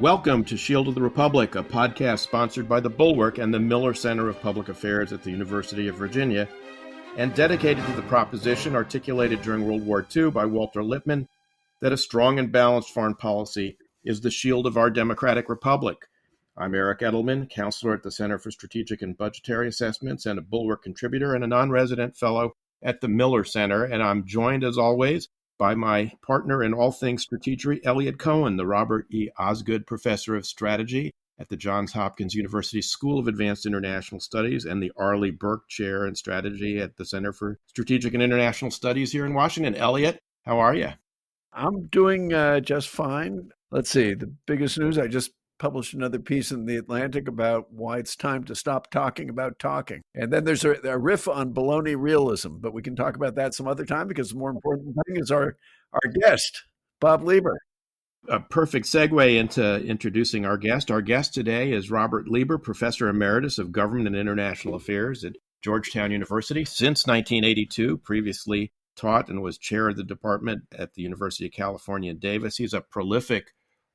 Welcome to Shield of the Republic, a podcast sponsored by the Bulwark and the Miller Center of Public Affairs at the University of Virginia, and dedicated to the proposition articulated during World War II by Walter Lippmann that a strong and balanced foreign policy is the shield of our democratic republic. I'm Eric Edelman, counselor at the Center for Strategic and Budgetary Assessments and a Bulwark contributor and a non-resident fellow at the Miller Center, and I'm joined, as always, by my partner in all things strategery, Eliot Cohen, the Robert E. Osgood Professor of Strategy at the Johns Hopkins University School of Advanced International Studies and the Arleigh Burke Chair in Strategy at the Center for Strategic and International Studies here in Washington. Eliot, how are you? I'm doing just fine. Let's see. The biggest news, I just published another piece in The Atlantic about why it's time to stop talking about talking. And then there's a riff on baloney realism, but we can talk about that some other time because the more important thing is our guest, Bob Lieber. A perfect segue into introducing our guest. Our guest today is Robert Lieber, Professor Emeritus of Government and International Affairs at Georgetown University since 1982, previously taught and was chair of the department at the University of California, Davis. He's a prolific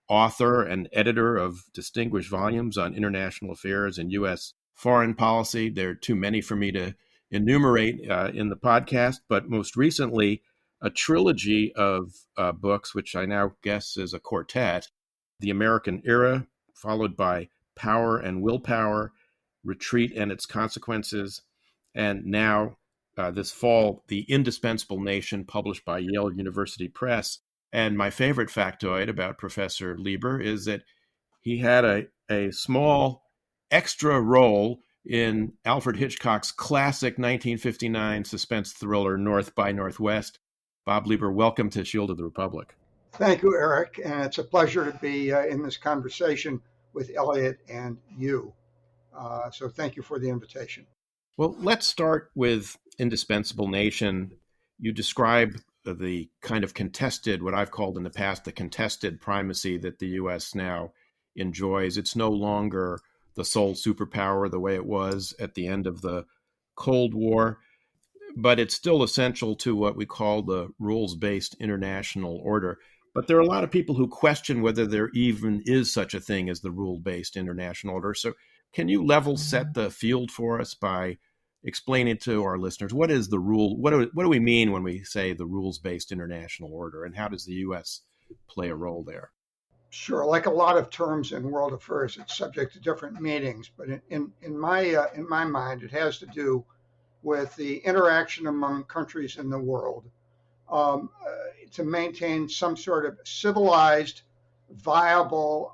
author and editor of distinguished volumes on international affairs and U.S. foreign policy. There are too many for me to enumerate in the podcast, but most recently, a trilogy of books, which I now guess is a quartet: The American Era, followed by Power and Willpower, Retreat and Its Consequences, and now this fall, The Indispensable Nation, published by Yale University Press. And my favorite factoid about Professor Lieber is that he had a small extra role in Alfred Hitchcock's classic 1959 suspense thriller, North by Northwest. Bob Lieber, welcome to Shield of the Republic. Thank you, Eric. And it's a pleasure to be in this conversation with Eliot and you. So thank you for the invitation. Well, let's start with Indispensable Nation. You describe the kind of contested, what I've called in the past, the contested primacy that the U.S. now enjoys. It's no longer the sole superpower the way it was at the end of the Cold War, but it's still essential to what we call the rules-based international order. But there are a lot of people who question whether there even is such a thing as the rule-based international order. So can you level set the field for us by explaining to our listeners what is the rule? What do we mean when we say the rules-based international order, and how does the U.S. play a role there? Sure. Like a lot of terms in world affairs, it's subject to different meanings. But in my mind, it has to do with the interaction among countries in the world to maintain some sort of civilized, viable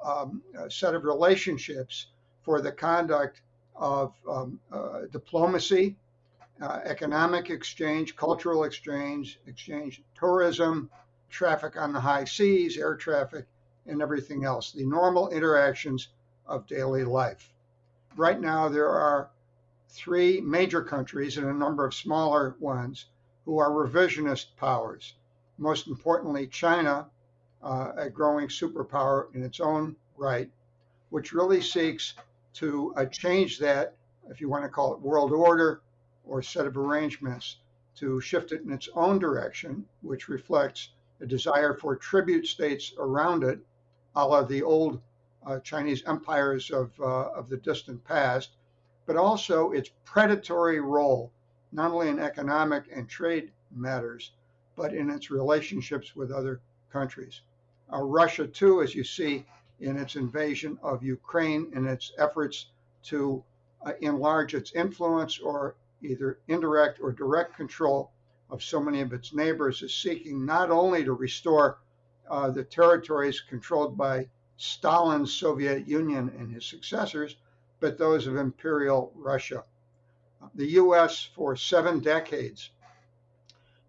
set of relationships for the conduct of diplomacy, economic exchange, cultural exchange, tourism, traffic on the high seas, air traffic, and everything else, the normal interactions of daily life. Right now, there are 3 major countries and a number of smaller ones who are revisionist powers. Most importantly, China, a growing superpower in its own right, which really seeks to change that, if you want to call it world order or set of arrangements, to shift it in its own direction, which reflects a desire for tribute states around it, a la the old Chinese empires of the distant past, but also its predatory role, not only in economic and trade matters, but in its relationships with other countries. Russia, too, as you see, in its invasion of Ukraine and its efforts to enlarge its influence or either indirect or direct control of so many of its neighbors, is seeking not only to restore the territories controlled by Stalin's Soviet Union and his successors, but those of Imperial Russia. The U.S. for 7 decades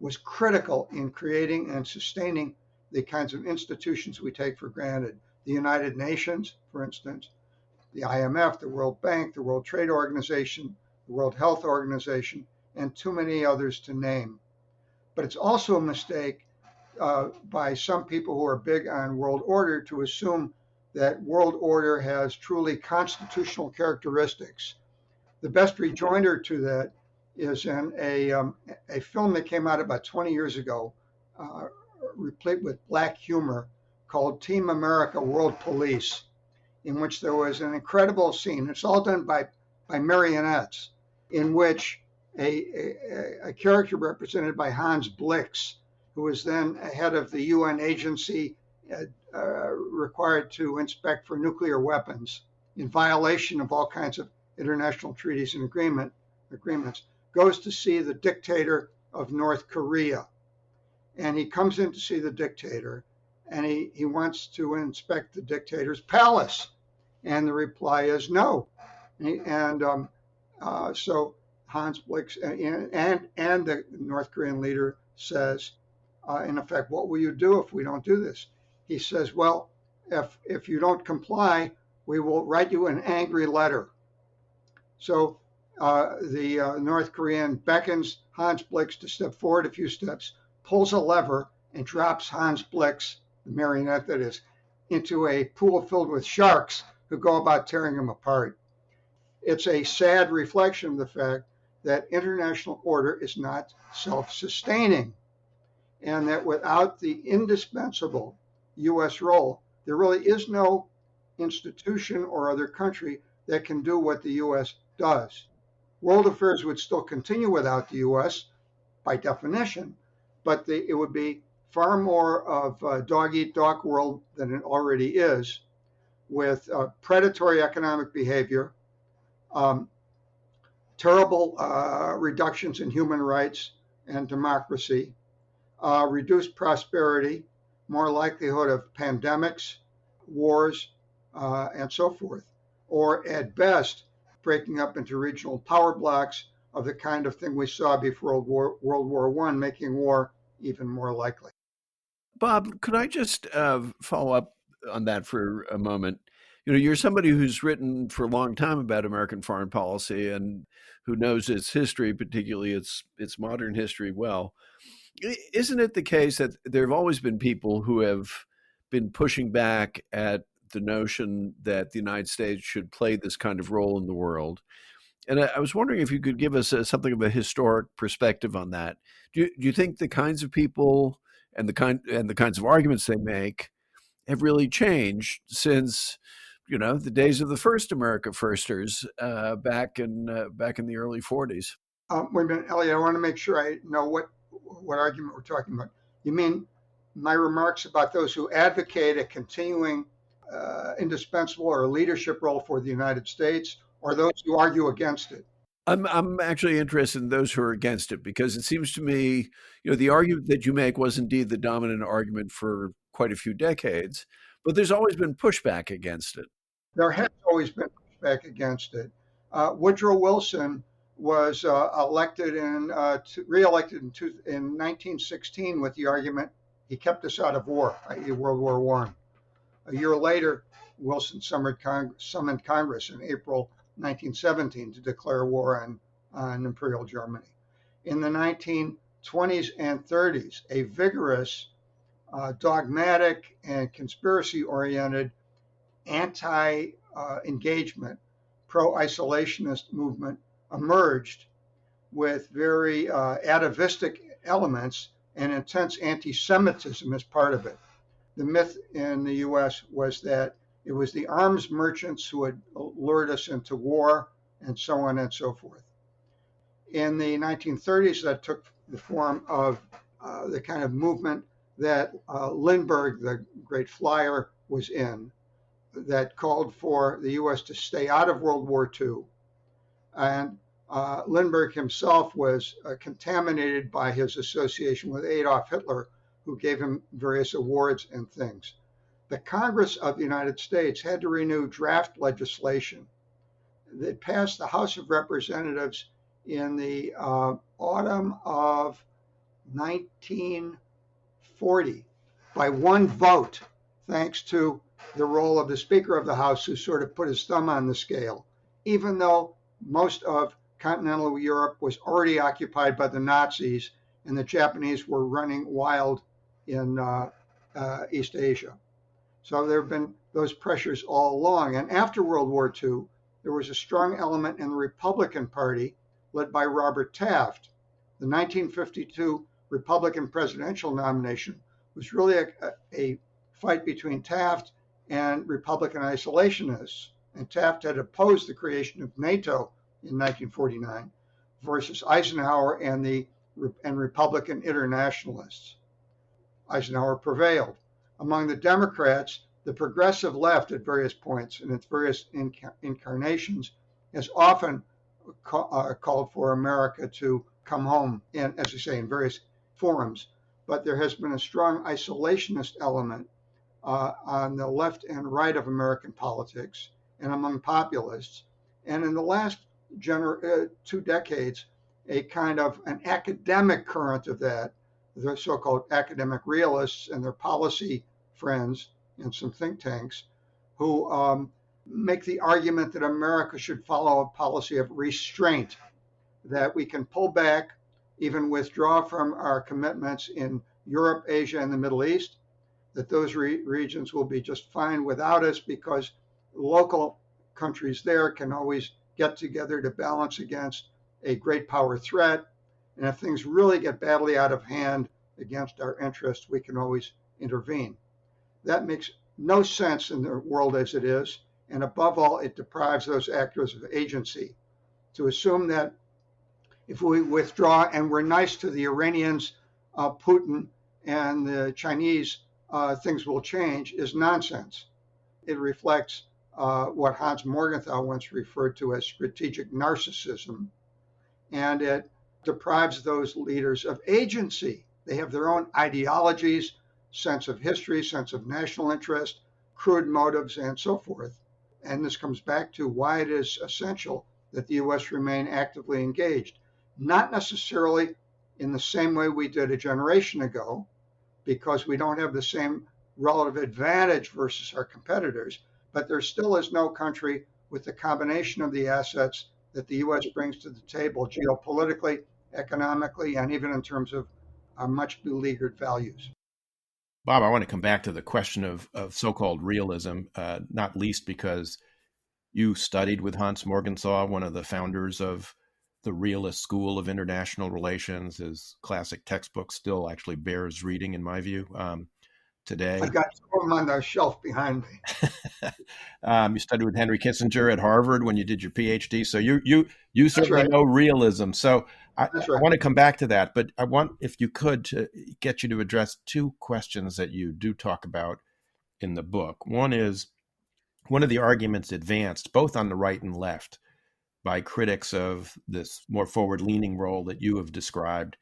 was critical in creating and sustaining the kinds of institutions we take for granted. The United Nations, for instance, the IMF, the World Bank, the World Trade Organization, the World Health Organization, and too many others to name. But it's also a mistake by some people who are big on world order to assume that world order has truly constitutional characteristics. The best rejoinder to that is in a film that came out about 20 years ago, replete with black humor called Team America World Police, in which there was an incredible scene. It's all done by marionettes, in which a character represented by Hans Blix, who was then head of the UN agency required to inspect for nuclear weapons in violation of all kinds of international treaties and agreements, goes to see the dictator of North Korea. And he comes in to see the dictator, and he wants to inspect the dictator's palace. And the reply is no. So Hans Blix and the North Korean leader says, in effect, what will you do if we don't do this? He says, well, if you don't comply, we will write you an angry letter. So the North Korean beckons Hans Blix to step forward a few steps, pulls a lever, and drops Hans Blix, the marionette that is, into a pool filled with sharks who go about tearing him apart. It's a sad reflection of the fact that international order is not self-sustaining, and that without the indispensable U.S. role, there really is no institution or other country that can do what the U.S. does. World affairs would still continue without the U.S. by definition, but it would be far more of a dog-eat-dog world than it already is, with predatory economic behavior, terrible reductions in human rights and democracy, reduced prosperity, more likelihood of pandemics, wars, and so forth, or at best, breaking up into regional power blocks of the kind of thing we saw before World War I, making war even more likely. Bob, could I just follow up on that for a moment? You know, you're somebody who's written for a long time about American foreign policy and who knows its history, particularly its modern history, well. Isn't it the case that there have always been people who have been pushing back at the notion that the United States should play this kind of role in the world? And I was wondering if you could give us something of a historic perspective on that. Do you think the kinds of people and the kinds of arguments they make have really changed since, you know, the days of the first America Firsters back in the early 40s? Wait a minute, Eliot, I want to make sure I know what argument we're talking about. You mean my remarks about those who advocate a continuing indispensable or leadership role for the United States, or those who argue against it? I'm actually interested in those who are against it, because it seems to me, you know, the argument that you make was indeed the dominant argument for quite a few decades, but there's always been pushback against it. There has always been pushback against it. Woodrow Wilson was reelected in 1916 with the argument he kept us out of war, i.e. World War I. A year later, Wilson summoned Congress in April 1917 to declare war on Imperial Germany. In the 1920s and 30s, a vigorous, dogmatic, and conspiracy-oriented anti-engagement, pro-isolationist movement emerged with very atavistic elements and intense anti-Semitism as part of it. The myth in the U.S. was that it was the arms merchants who had lured us into war, and so on and so forth. In the 1930s, that took the form of the kind of movement that Lindbergh, the great flyer, was in, that called for the U.S. to stay out of World War II. And Lindbergh himself was contaminated by his association with Adolf Hitler, who gave him various awards and things. The Congress of the United States had to renew draft legislation that passed the House of Representatives in the autumn of 1940 by one vote, thanks to the role of the Speaker of the House, who sort of put his thumb on the scale, even though most of continental Europe was already occupied by the Nazis and the Japanese were running wild in East Asia. So there have been those pressures all along. And after World War II, there was a strong element in the Republican Party led by Robert Taft. The 1952 Republican presidential nomination was really a fight between Taft and Republican isolationists. And Taft had opposed the creation of NATO in 1949 versus Eisenhower and Republican internationalists. Eisenhower prevailed. Among the Democrats, the progressive left at various points in its various incarnations has often called for America to come home, and as I say, in various forums. But there has been a strong isolationist element on the left and right of American politics and among populists. And in the last 2 decades, a kind of an academic current of that, the so-called academic realists and their policy friends and some think tanks who make the argument that America should follow a policy of restraint, that we can pull back, even withdraw from our commitments in Europe, Asia, and the Middle East, that those regions will be just fine without us because local countries there can always get together to balance against a great power threat. And if things really get badly out of hand against our interests, we can always intervene. That makes no sense in the world as it is. And above all, it deprives those actors of agency. To assume that if we withdraw and we're nice to the Iranians, Putin, and the Chinese, things will change is nonsense. It reflects what Hans Morgenthau once referred to as strategic narcissism, and it deprives those leaders of agency. They have their own ideologies, sense of history, sense of national interest, crude motives, and so forth. And this comes back to why it is essential that the U.S. remain actively engaged, not necessarily in the same way we did a generation ago, because we don't have the same relative advantage versus our competitors, but there still is no country with the combination of the assets that the U.S. brings to the table geopolitically, economically, and even in terms of our much beleaguered values. Bob, I want to come back to the question of so-called realism, not least because you studied with Hans Morgenthau, one of the founders of the realist school of international relations. His classic textbook still actually bears reading, in my view, today. I've got some of them on the shelf behind me. You studied with Henry Kissinger at Harvard when you did your PhD, so you certainly know realism. So I want to come back to that, but I want, if you could, to get you to address two questions that you do talk about in the book. One is, one of the arguments advanced both on the right and left by critics of this more forward-leaning role that you have described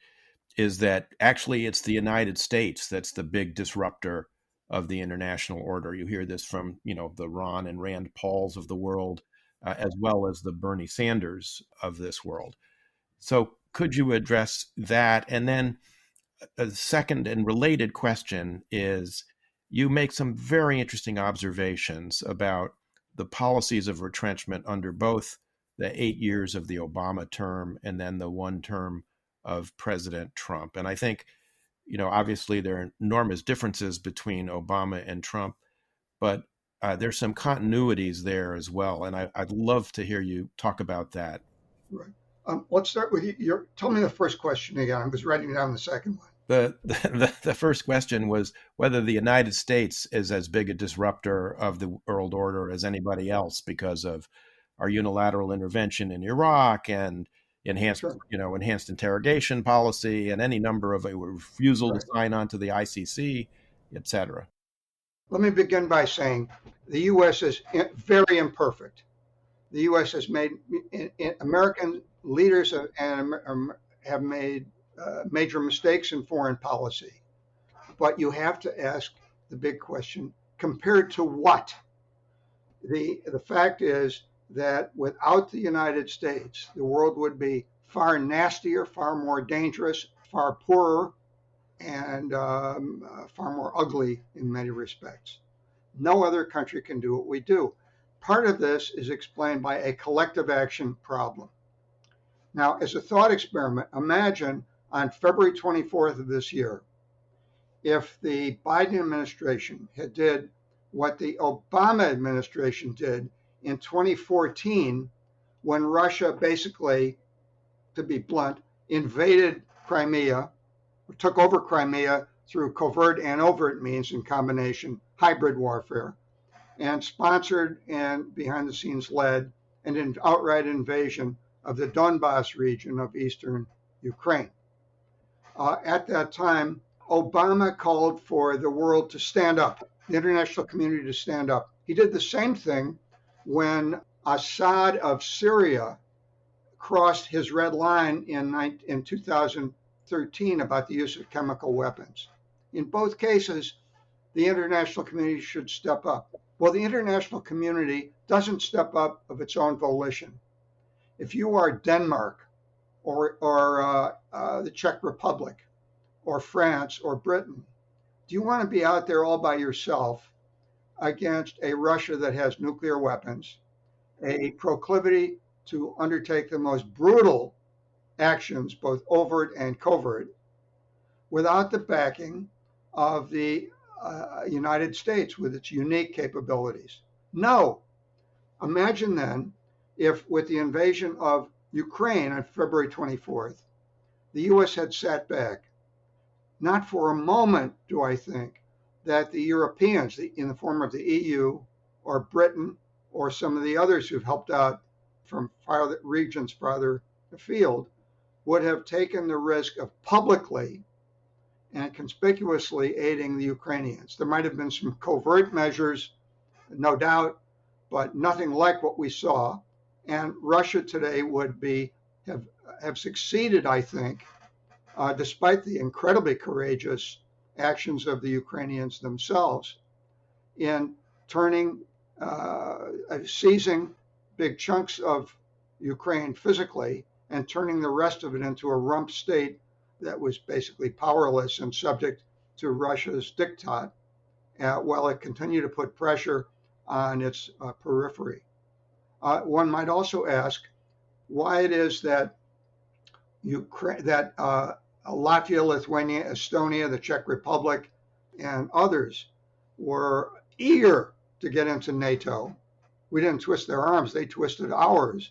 is that actually it's the United States that's the big disruptor of the international order. You hear this from, the Ron and Rand Pauls of the world, as well as the Bernie Sanders of this world. So could you address that? And then a second and related question is, you make some very interesting observations about the policies of retrenchment under both the 8 years of the Obama term and then the one term of President Trump. And I think, obviously there are enormous differences between Obama and Trump, but there's some continuities there as well. And I'd love to hear you talk about that. Right. Let's start with you. Tell me the first question again. I was writing down the second one. The first question was whether the United States is as big a disruptor of the world order as anybody else because of our unilateral intervention in Iraq and enhanced interrogation policy and any number of a refusal to sign on to the ICC, et cetera. Let me begin by saying the U.S. is very imperfect. The U.S. has made, American leaders have made major mistakes in foreign policy. But you have to ask the big question, compared to what? The fact is that without the United States, the world would be far nastier, far more dangerous, far poorer, and far more ugly in many respects. No other country can do what we do. Part of this is explained by a collective action problem. Now, as a thought experiment, imagine on February 24th of this year, if the Biden administration had did what the Obama administration did in 2014, when Russia basically, to be blunt, invaded Crimea, took over Crimea through covert and overt means in combination, hybrid warfare, and sponsored and behind the scenes led an outright invasion of the Donbas region of eastern Ukraine. At that time, Obama called for the world to stand up, the international community to stand up. He did the same thing when Assad of Syria crossed his red line in 2013 about the use of chemical weapons. In both cases, the international community should step up. Well, the international community doesn't step up of its own volition. If you are Denmark or the Czech Republic or France or Britain, do you want to be out there all by yourself against a Russia that has nuclear weapons, a proclivity to undertake the most brutal actions, both overt and covert, without the backing of the United States with its unique capabilities? No. Imagine then if, with the invasion of Ukraine on February 24th, the U.S. had sat back. Not for a moment do I think that the Europeans, in the form of the EU or Britain or some of the others who've helped out from regions farther afield, would have taken the risk of publicly and conspicuously aiding the Ukrainians. There might have been some covert measures, no doubt, but nothing like what we saw. And Russia today would have succeeded, I think, despite the incredibly courageous actions of the Ukrainians themselves, in seizing big chunks of Ukraine physically and turning the rest of it into a rump state that was basically powerless and subject to Russia's diktat, while it continued to put pressure on its periphery. One might also ask why it is that Latvia, Lithuania, Estonia, the Czech Republic, and others were eager to get into NATO. We didn't twist their arms, they twisted ours,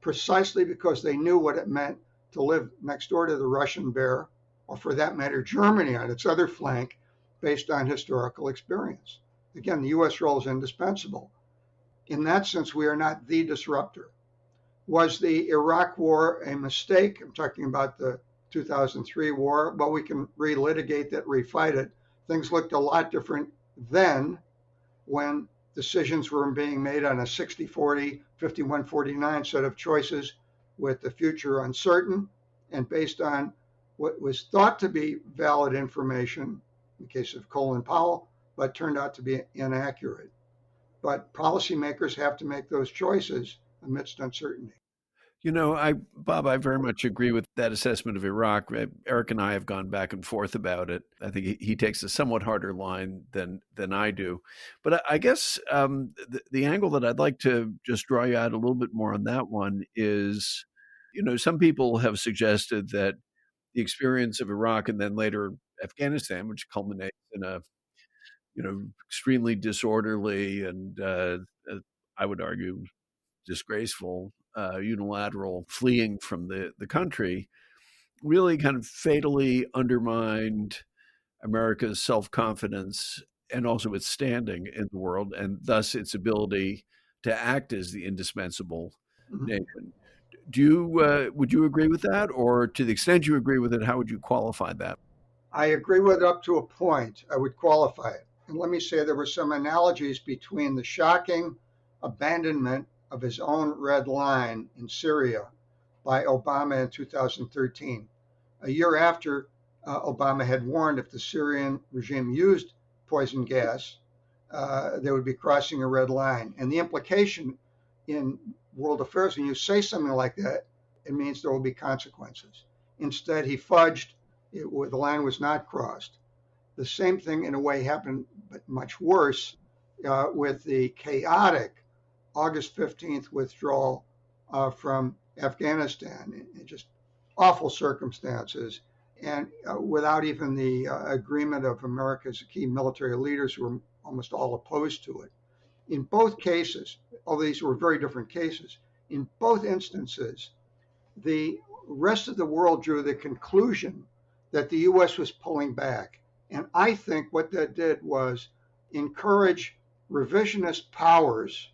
precisely because they knew what it meant to live next door to the Russian bear, or for that matter, Germany on its other flank, based on historical experience. Again, the U.S. role is indispensable. In that sense, we are not the disruptor. Was the Iraq War a mistake? I'm talking about the 2003 war. Well, we can relitigate that, refight it. Things looked a lot different then, when decisions were being made on a 60-40, 51-49 set of choices, with the future uncertain and based on what was thought to be valid information in the case of Colin Powell, but turned out to be inaccurate. But policymakers have to make those choices amidst uncertainty. You know, Bob, I very much agree with that assessment of Iraq. Eric and I have gone back and forth about it. I think he takes a somewhat harder line than I do. But I guess the angle that I'd like to just draw you out a little bit more on that one is, you know, some people have suggested that the experience of Iraq and then later Afghanistan, which culminates in a, you know, extremely disorderly and I would argue disgraceful unilateral fleeing from the country, really kind of fatally undermined America's self-confidence and also its standing in the world, and thus its ability to act as the indispensable nation. Would you agree with that? Or to the extent you agree with it, how would you qualify that? I agree with it up to a point. I would qualify it. And let me say there were some analogies between the shocking abandonment of his own red line in Syria by Obama in 2013. A year after Obama had warned if the Syrian regime used poison gas, they would be crossing a red line. And the implication in world affairs, when you say something like that, it means there will be consequences. Instead, he fudged. The line was not crossed. The same thing, in a way, happened, but much worse, with the chaotic August 15th withdrawal from Afghanistan, in just awful circumstances, and without even the agreement of America's key military leaders, who were almost all opposed to it. In both cases, although these were very different cases, in both instances, the rest of the world drew the conclusion that the U.S. was pulling back And I think what that did was encourage revisionist powers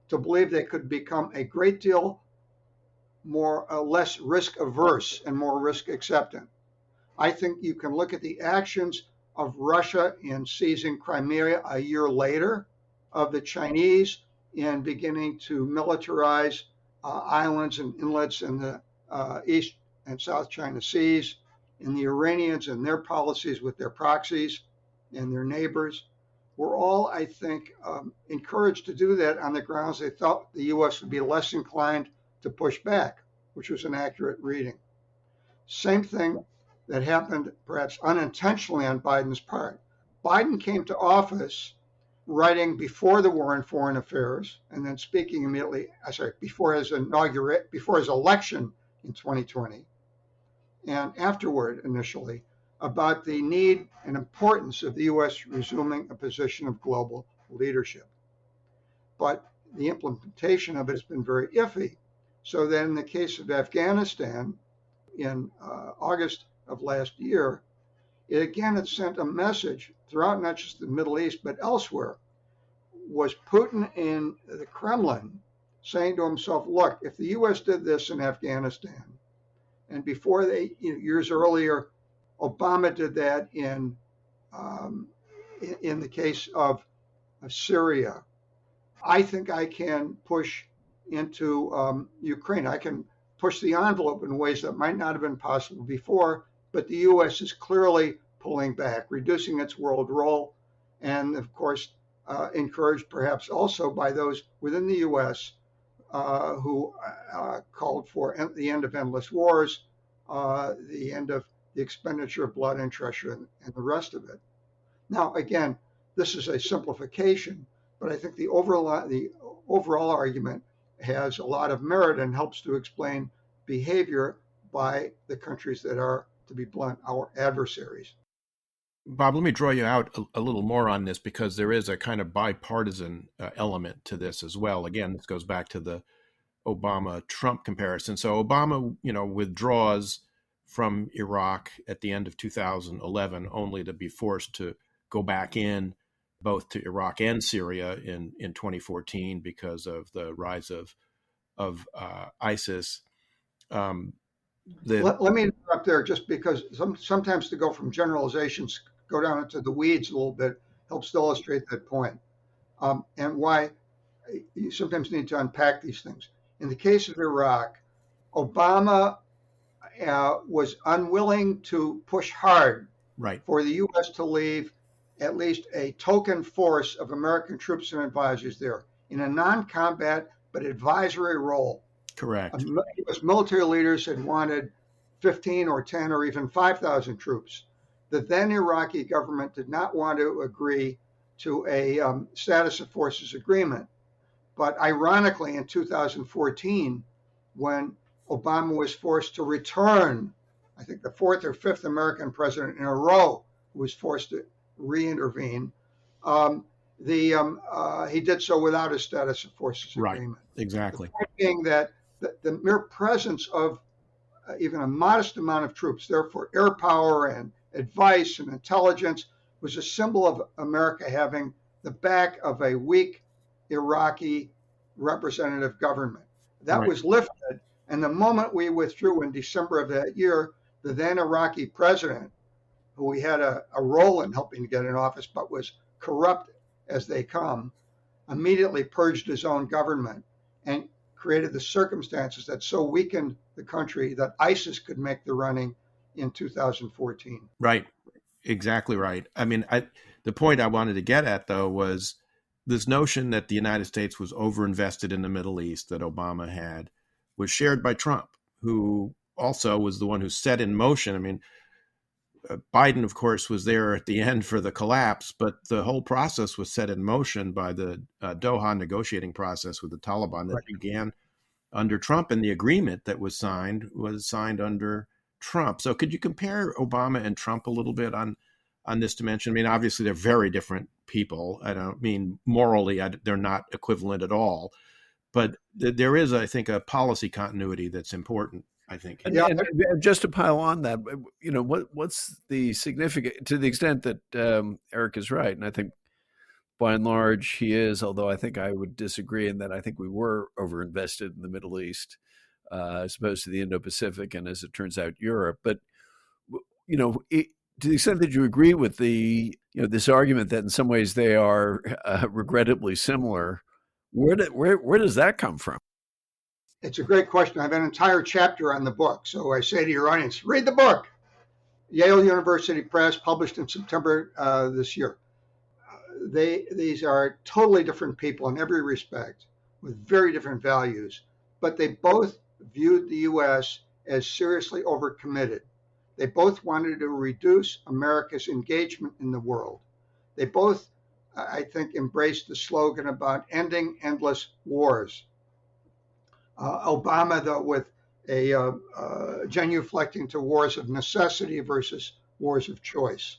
to believe they could become a great deal more less risk averse and more risk acceptant. I think you can look at the actions of Russia in seizing Crimea a year later, of the Chinese in beginning to militarize islands and inlets in the East and South China Seas, and the Iranians and their policies with their proxies and their neighbors were all, I think, encouraged to do that on the grounds they thought the U.S. would be less inclined to push back, which was an accurate reading. Same thing that happened perhaps unintentionally on Biden's part. Biden came to office writing before the war in foreign affairs and then speaking immediately, before his election in 2020 and afterward initially about the need and importance of the U.S. resuming a position of global leadership. But the implementation of it has been very iffy. So then in the case of Afghanistan, in August of last year, it again had sent a message throughout not just the Middle East, but elsewhere. Was Putin in the Kremlin saying to himself, look, if the U.S. did this in Afghanistan, and before years earlier, Obama did that in the case of Syria, I think I can push into Ukraine. I can push the envelope in ways that might not have been possible before, but the U.S. is clearly pulling back, reducing its world role, and of course, encouraged perhaps also by those within the U.S. Who called for the end of endless wars, the end of the expenditure of blood and treasure, and the rest of it. Now, again, this is a simplification, but I think the overall argument has a lot of merit and helps to explain behavior by the countries that are, to be blunt, our adversaries. Bob, let me draw you out a little more on this because there is a kind of bipartisan element to this as well. Again, this goes back to the Obama-Trump comparison. So Obama, withdraws from Iraq at the end of 2011, only to be forced to go back in both to Iraq and Syria in 2014 because of the rise of ISIS. Let me interrupt there just because sometimes to go from generalizations, go down into the weeds a little bit, helps to illustrate that point, and why you sometimes need to unpack these things. In the case of Iraq, Obama was unwilling to push hard for the U.S. to leave at least a token force of American troops and advisors there in a non-combat but advisory role. Correct. U.S. military leaders had wanted 15 or 10 or even 5,000 troops. The then Iraqi government did not want to agree to a status of forces agreement. But ironically, in 2014, when Obama was forced to return, I think the fourth or fifth American president in a row who was forced to re-intervene, he did so without a status of forces agreement. Exactly. The point being that the mere presence of even a modest amount of troops, therefore air power and advice and intelligence, was a symbol of America having the back of a weak Iraqi representative government. That was lifted, and the moment we withdrew in December of that year, the then Iraqi president, who we had a role in helping to get in office, but was corrupt as they come, immediately purged his own government and created the circumstances that so weakened the country that ISIS could make the running in 2014. Right. Exactly right. I mean, the point I wanted to get at, though, was this notion that the United States was overinvested in the Middle East that Obama had was shared by Trump, who also was the one who set in motion. I mean, Biden, of course, was there at the end for the collapse, but the whole process was set in motion by the Doha negotiating process with the Taliban that began under Trump, and the agreement that was signed under Trump. So could you compare Obama and Trump a little bit on this dimension? I mean, obviously, they're very different people. I don't mean morally, they're not equivalent at all. But there is, I think, a policy continuity that's important I think. And, Yeah, and just to pile on that, what's the significant, to the extent that Eric is right, and I think by and large he is, although I think I would disagree in that I think we were overinvested in the Middle East as opposed to the Indo-Pacific, and as it turns out, Europe. But to the extent that you agree with this argument that in some ways they are regrettably similar, where does that come from? it's a great question. I have an entire chapter on the book. So I say to your audience, read the book. Yale University Press, published in September this year. These are totally different people in every respect, with very different values, but they both viewed the U.S. as seriously overcommitted. They both wanted to reduce America's engagement in the world. They both, I think, embraced the slogan about ending endless wars. Obama, though, with a genuflecting to wars of necessity versus wars of choice,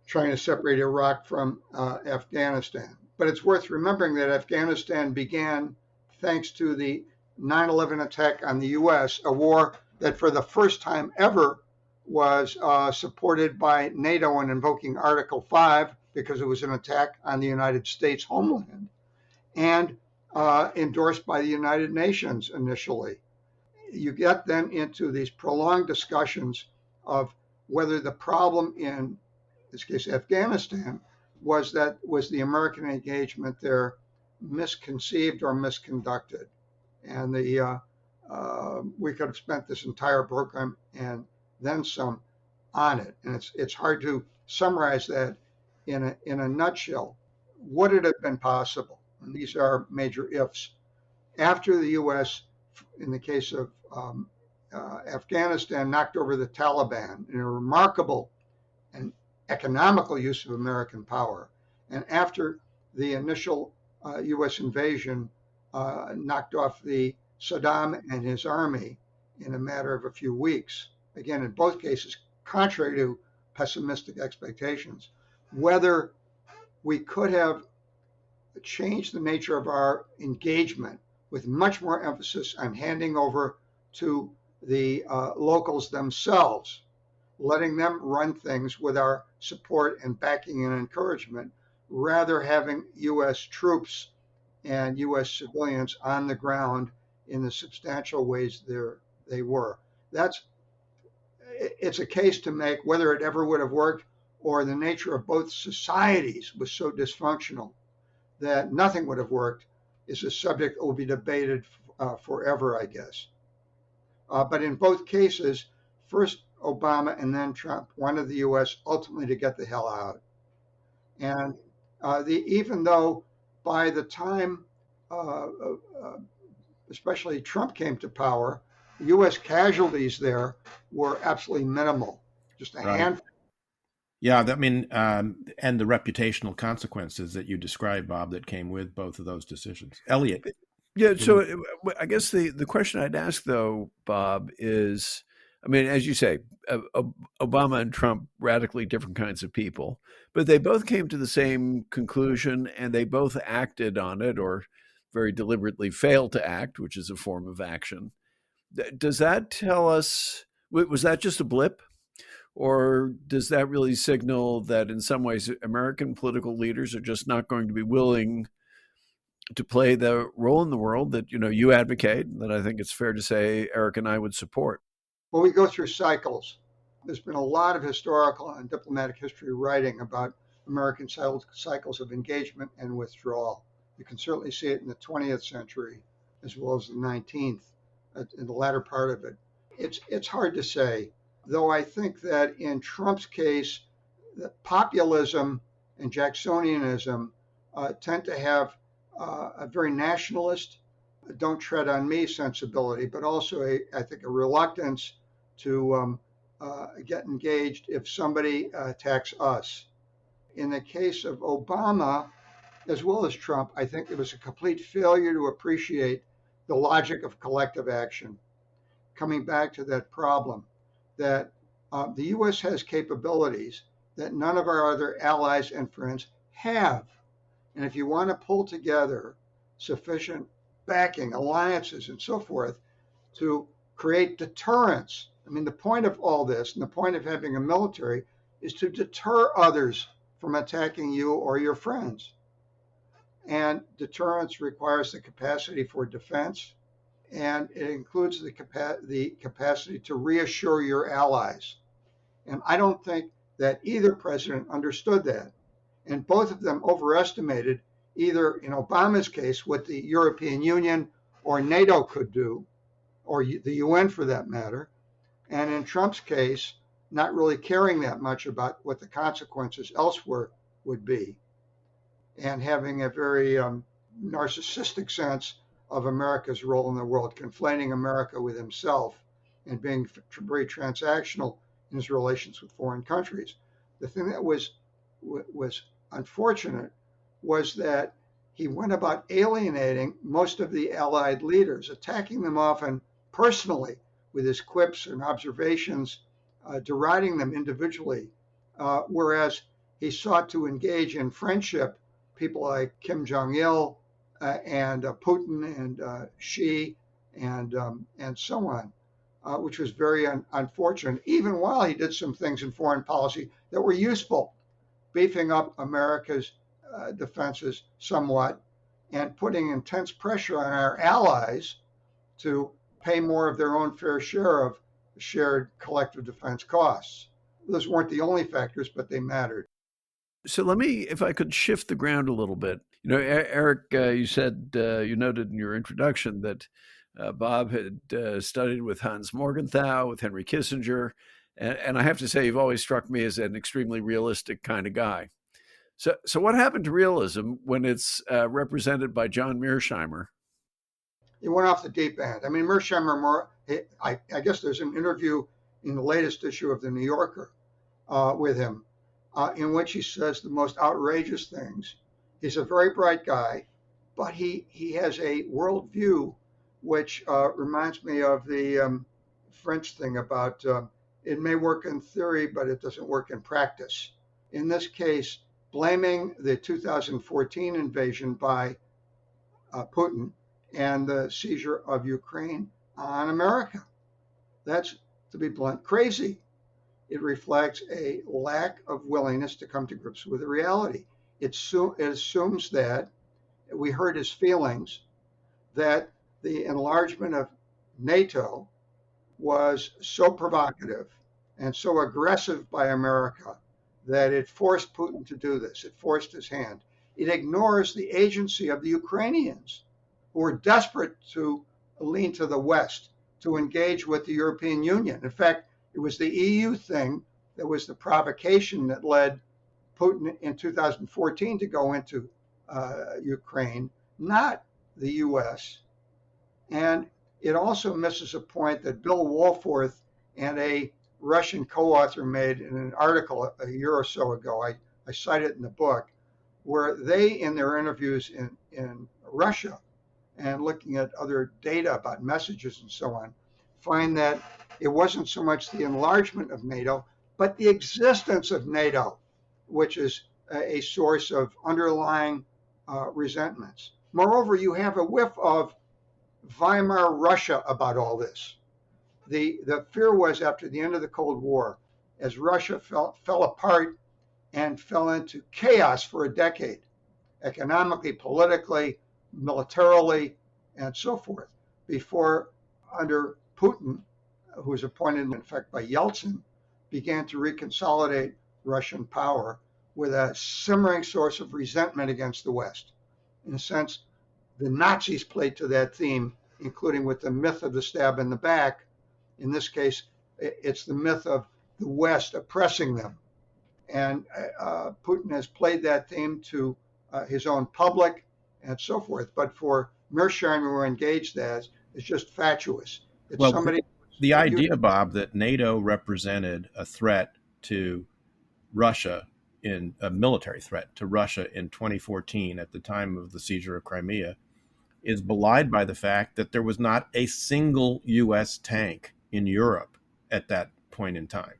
trying to separate Iraq from Afghanistan. But it's worth remembering that Afghanistan began thanks to the 9/11 attack on the U.S., a war that for the first time ever was supported by NATO in invoking Article 5 because it was an attack on the United States homeland, and endorsed by the United Nations initially. You get then into these prolonged discussions of whether the problem in this case Afghanistan was the American engagement there misconceived or misconducted, and we could have spent this entire program and then some on it, and it's hard to summarize that in a nutshell. Would it have been possible? And these are major ifs. After the U.S., in the case of Afghanistan, knocked over the Taliban in a remarkable and economical use of American power, and after the initial U.S. invasion knocked off the Saddam and his army in a matter of a few weeks, again, in both cases, contrary to pessimistic expectations, whether we could have changed the nature of our engagement with much more emphasis on handing over to the locals themselves, letting them run things with our support and backing and encouragement, rather having U.S. troops and U.S. civilians on the ground in the substantial ways they were. It's a case to make whether it ever would have worked, or the nature of both societies was so dysfunctional that nothing would have worked, is a subject that will be debated forever, I guess. But in both cases, first Obama and then Trump wanted the U.S. ultimately to get the hell out. And even though by the time, especially Trump came to power, U.S. casualties there were absolutely minimal, just a handful. Yeah, and the reputational consequences that you described, Bob, that came with both of those decisions. Eliot. Yeah, so I guess the question I'd ask, though, Bob, is, I mean, as you say, Obama and Trump, radically different kinds of people, but they both came to the same conclusion, and they both acted on it, or very deliberately failed to act, which is a form of action. Does that tell us, was that just a blip? Or does that really signal that in some ways American political leaders are just not going to be willing to play the role in the world that you advocate, that I think it's fair to say Eric and I would support? Well, we go through cycles. There's been a lot of historical and diplomatic history writing about American cycles of engagement and withdrawal. You can certainly see it in the 20th century as well as the 19th, in the latter part of it. It's hard to say, though I think that in Trump's case, the populism and Jacksonianism tend to have a very nationalist, don't tread on me sensibility, but also I think a reluctance to get engaged if somebody attacks us. In the case of Obama, as well as Trump, I think it was a complete failure to appreciate the logic of collective action. Coming back to that problem, that the U.S. has capabilities that none of our other allies and friends have. And if you want to pull together sufficient backing, alliances, and so forth to create deterrence. I mean, the point of all this and the point of having a military is to deter others from attacking you or your friends. And deterrence requires the capacity for defense, and it includes the capacity to reassure your allies. And I don't think that either president understood that. And both of them overestimated, either in Obama's case, what the European Union or NATO could do, or the UN for that matter, and in Trump's case, not really caring that much about what the consequences elsewhere would be, and having a very narcissistic sense of America's role in the world, conflating America with himself and being very transactional in his relations with foreign countries. The thing that was unfortunate was that he went about alienating most of the Allied leaders, attacking them often personally with his quips and observations, deriding them individually, whereas he sought to engage in friendship people like Kim Jong-il and Putin and Xi and so on, which was very unfortunate, even while he did some things in foreign policy that were useful, beefing up America's defenses somewhat and putting intense pressure on our allies to pay more of their own fair share of shared collective defense costs. Those weren't the only factors, but they mattered. So let me, if I could shift the ground a little bit. You know, Eric, you said, you noted in your introduction that Bob had studied with Hans Morgenthau, with Henry Kissinger, and I have to say, you've always struck me as an extremely realistic kind of guy. So what happened to realism when it's represented by John Mearsheimer? He went off the deep end. I mean, Mearsheimer, I guess there's an interview in the latest issue of The New Yorker with him in which he says the most outrageous things. He's a very bright guy, but he has a worldview which reminds me of the French thing about it may work in theory, but it doesn't work in practice. In this case, blaming the 2014 invasion by Putin and the seizure of Ukraine on America. That's, to be blunt, crazy. It reflects a lack of willingness to come to grips with the reality. It assumes that, we heard his feelings, that the enlargement of NATO was so provocative and so aggressive by America that it forced Putin to do this. It forced his hand. It ignores the agency of the Ukrainians, who are desperate to lean to the West, to engage with the European Union. In fact, it was the EU thing that was the provocation that led Putin in 2014 to go into Ukraine, not the US. And it also misses a point that Bill Wohlforth and a Russian co-author made in an article a year or so ago. I cite it in the book, where they, in their interviews in Russia and looking at other data about messages and so on, find that it wasn't so much the enlargement of NATO, but the existence of NATO, which is a source of underlying resentments. Moreover, you have a whiff of Weimar Russia about all this. The fear was, after the end of the Cold War, as Russia fell apart and fell into chaos for a decade, economically, politically, militarily, and so forth, before, under Putin, who was appointed, in fact, by Yeltsin, began to reconsolidate Russian power with a simmering source of resentment against the West. In a sense, the Nazis played to that theme, including with the myth of the stab in the back. In this case, it's the myth of the West oppressing them. And Putin has played that theme to his own public and so forth. But for Mearsheimer, who engaged that, it's just fatuous. It's well, the idea, Bob, that NATO represented a threat to Russia, in a military threat to Russia in 2014 at the time of the seizure of Crimea, is belied by the fact that there was not a single U.S. tank in Europe at that point in time.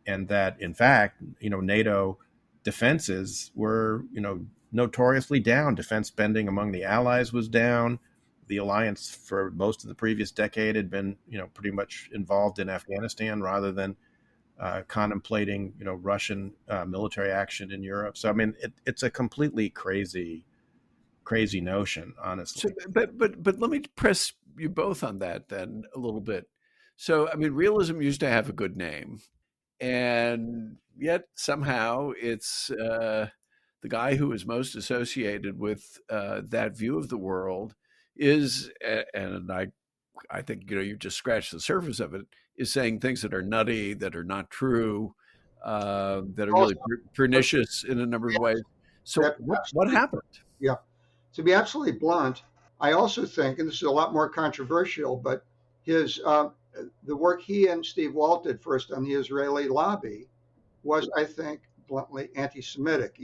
And that, in fact, NATO defenses were, notoriously down. Defense spending among the Allies was down. the alliance for most of the previous decade had been, pretty much involved in Afghanistan rather than contemplating, Russian military action in Europe. So I mean, it's a completely crazy notion, So, honestly. but let me press you both on that then a little bit. So, I mean, realism used to have a good name, and yet somehow it's the guy who is most associated with that view of the world is, and I think you just scratched the surface of it, is saying things that are nutty, that are not true, that are Also, really pernicious in a number of ways. So, what absolutely, happened? yeah. To be absolutely blunt, I also think, and this is a lot more controversial, but his the work he and Steve Walt did first on the Israeli lobby was, I think, bluntly anti-Semitic.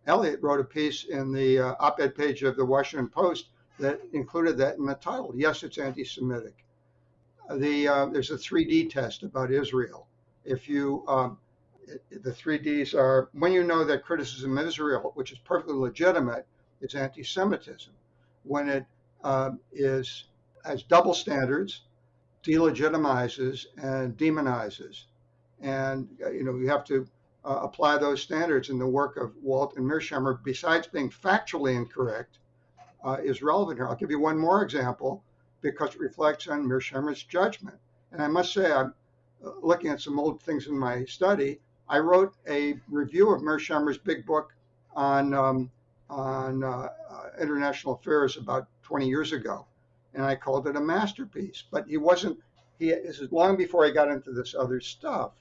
Eliot, wrote a piece in the op-ed page of the Washington Post that included that in the title. Yes, it's anti-Semitic. There's a 3D test about Israel. If you The 3Ds are when you know that criticism of Israel, which is perfectly legitimate, is anti-Semitism. When it is has double standards, delegitimizes and demonizes, and you have to apply those standards in the work of Walt and Mearsheimer. Besides being factually incorrect, is relevant here. I'll give you one more example because it reflects on Mearsheimer's judgment. And I must say, I'm looking at some old things in my study. I wrote a review of Mearsheimer's big book on international affairs about 20 years ago, and I called it a masterpiece. But he wasn't. This is long before I got into this other stuff.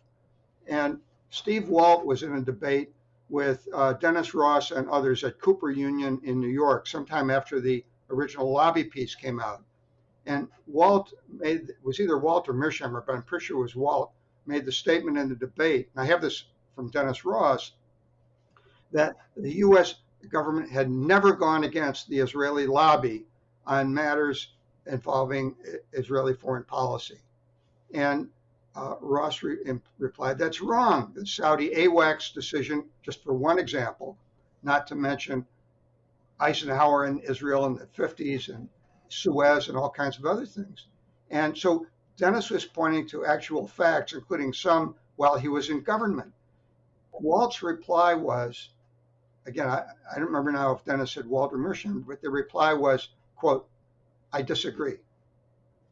And Steve Walt was in a debate with Dennis Ross and others at Cooper Union in New York sometime after the original lobby piece came out. And was either Walt or Mearsheimer, but I'm pretty sure it was Walt, made the statement in the debate, and I have this from Dennis Ross, that the U.S. government had never gone against the Israeli lobby on matters involving Israeli foreign policy. And Ross replied, that's wrong. The Saudi AWACS decision, just for one example, not to mention Eisenhower in Israel in the 50s and Suez and all kinds of other things. And so Dennis was pointing to actual facts, including some while he was in government. Walt's reply was, again, I don't remember now if Dennis said Walt or Mearsheimer, but the reply was, quote, I disagree.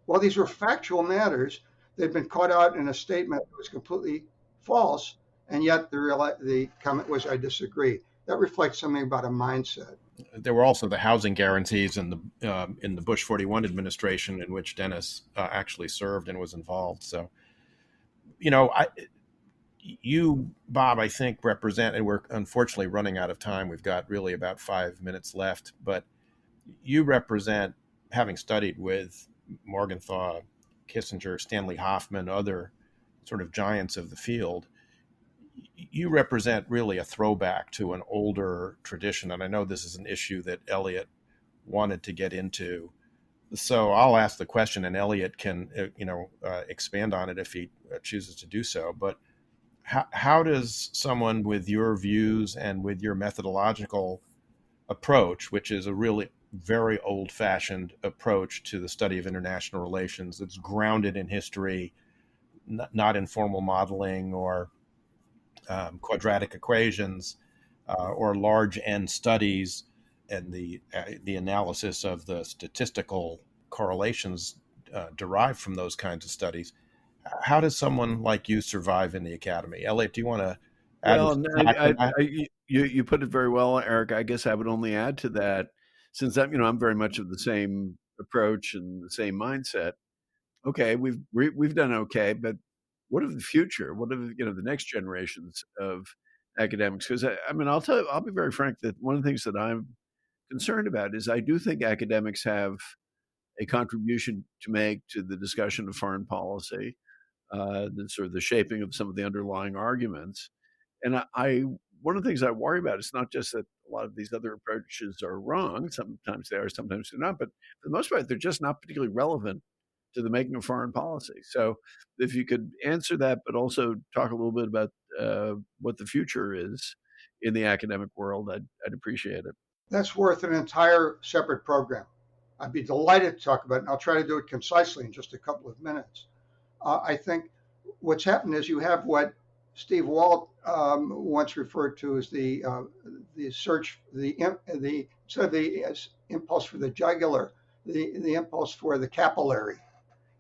Well, these were factual matters. They'd been caught out in a statement that was completely false, and yet the comment was, I disagree. That reflects something about a mindset. There were also the housing guarantees in the Bush 41 administration, in which Dennis actually served and was involved. So, you, Bob, I think represent, and we're unfortunately running out of time. We've got really about 5 minutes left, but you represent, having studied with Morgenthau, Kissinger, Stanley Hoffman, other sort of giants of the field, you represent really a throwback to an older tradition. And I know this is an issue that Eliot wanted to get into. So I'll ask the question, and Eliot can, expand on it if he chooses to do so. But how does someone with your views and with your methodological approach, which is a really very old-fashioned approach to the study of international relations, that's grounded in history, not in formal modeling or quadratic equations or large N studies, and the analysis of the statistical correlations derived from those kinds of studies. How does someone like you survive in the academy? Eliot, do you want to add? Well, you put it very well, Eric. I guess I would only add to that, since I'm very much of the same approach and the same mindset. Okay, we've done okay, but what of the future? What of the next generations of academics? Because I'll be very frank that one of the things that I'm concerned about is I do think academics have a contribution to make to the discussion of foreign policy, the sort of the shaping of some of the underlying arguments. And one of the things I worry about is not just that a lot of these other approaches are wrong. Sometimes they are, sometimes they're not. But for the most part, they're just not particularly relevant to the making of foreign policy. So if you could answer that, but also talk a little bit about what the future is in the academic world, I'd appreciate it. That's worth an entire separate program. I'd be delighted to talk about it, and I'll try to do it concisely in just a couple of minutes. I think what's happened is you have what Steve Walt once referred to as the search, instead of the impulse for the jugular, the impulse for the capillary.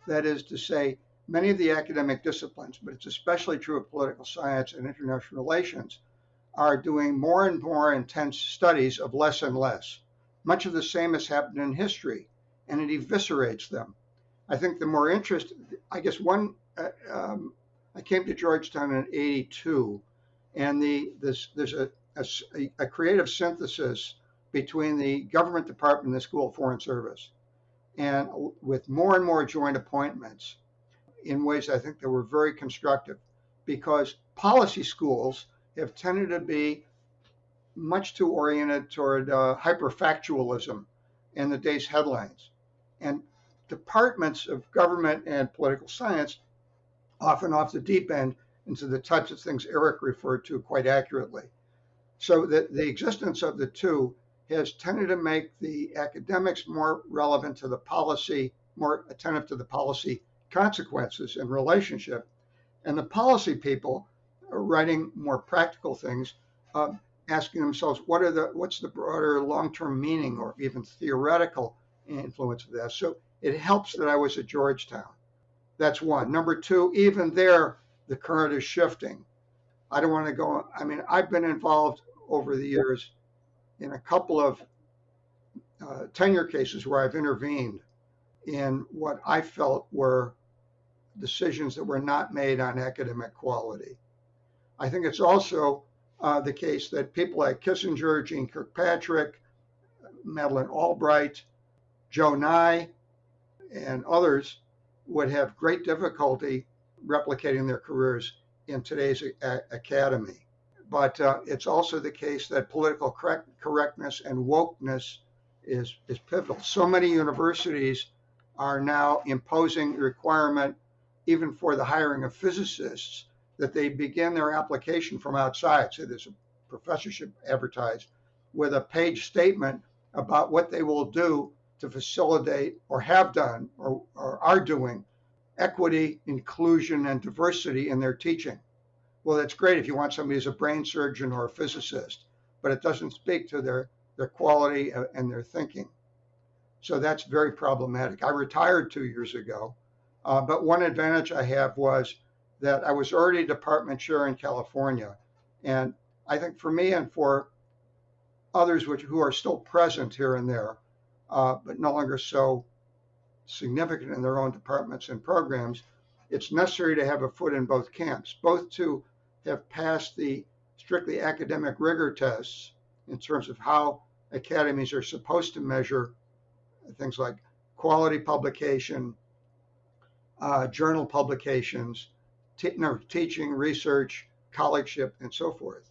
That is to say, many of the academic disciplines, but it's especially true of political science and international relations, are doing more and more intense studies of less and less. Much of the same has happened in history, and it eviscerates them. I think the more interest, I guess I came to Georgetown in '82, and there's a creative synthesis between the government department and the School of Foreign Service, and with more and more joint appointments in ways I think that were very constructive, because policy schools have tended to be much too oriented toward hyperfactualism and the day's headlines. And departments of government and political science often off the deep end into the types of things Eric referred to quite accurately. So the existence of the two has tended to make the academics more relevant to the policy, more attentive to the policy consequences and relationship. And the policy people are writing more practical things, asking themselves, what's the broader long-term meaning or even theoretical influence of that? So it helps that I was at Georgetown. That's one. Number two, even there, the current is shifting. I don't want to go, I've been involved over the years in a couple of tenure cases where I've intervened in what I felt were decisions that were not made on academic quality. I think it's also the case that people like Kissinger, Jeane Kirkpatrick, Madeleine Albright, Joe Nye, and others would have great difficulty replicating their careers in today's academy. But it's also the case that political correctness and wokeness is pivotal. So many universities are now imposing the requirement, even for the hiring of physicists, that they begin their application from outside. Say there's a professorship advertised with a page statement about what they will do to facilitate or have done or are doing equity, inclusion, and diversity in their teaching. Well, that's great if you want somebody who's a brain surgeon or a physicist, but it doesn't speak to their quality and their thinking. So that's very problematic. I retired 2 years ago, but one advantage I have was that I was already department chair in California. And I think for me and for others who are still present here and there, but no longer so significant in their own departments and programs, it's necessary to have a foot in both camps, both to have passed the strictly academic rigor tests in terms of how academies are supposed to measure things like quality publication, journal publications, teaching, research, colleagueship, and so forth,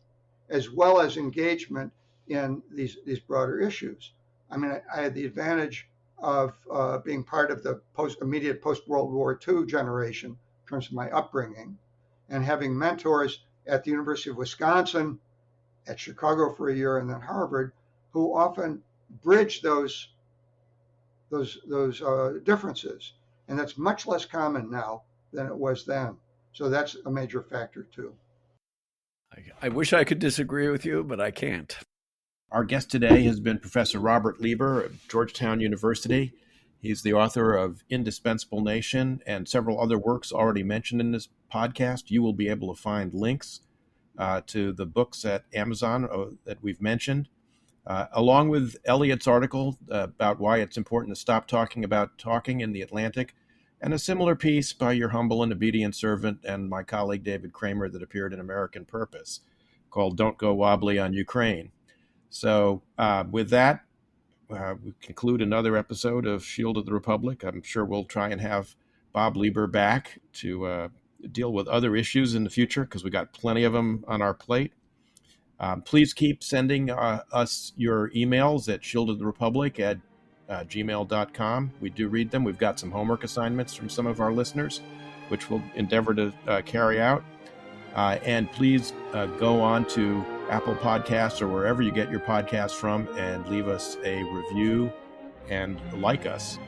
as well as engagement in these broader issues. I had the advantage of being part of the immediate post-World War II generation in terms of my upbringing, and having mentors at the University of Wisconsin, at Chicago for a year, and then Harvard, who often bridge those differences. And that's much less common now than it was then. So that's a major factor too. I wish I could disagree with you, but I can't. Our guest today has been Professor Robert Lieber of Georgetown University. He's the author of Indispensable Nation and several other works already mentioned in this podcast. You will be able to find links to the books at Amazon that we've mentioned, along with Eliot's article about why it's important to stop talking about talking in the Atlantic, and a similar piece by your humble and obedient servant and my colleague David Kramer that appeared in American Purpose called Don't Go Wobbly on Ukraine. So with that, we conclude another episode of Shield of the Republic. I'm sure we'll try and have Bob Lieber back to deal with other issues in the future, because we got plenty of them on our plate. Please keep sending us your emails at shieldoftherepublic@gmail.com. We do read them. We've got some homework assignments from some of our listeners, which we'll endeavor to carry out. And please go on to Apple Podcasts or wherever you get your podcasts from and leave us a review and like us.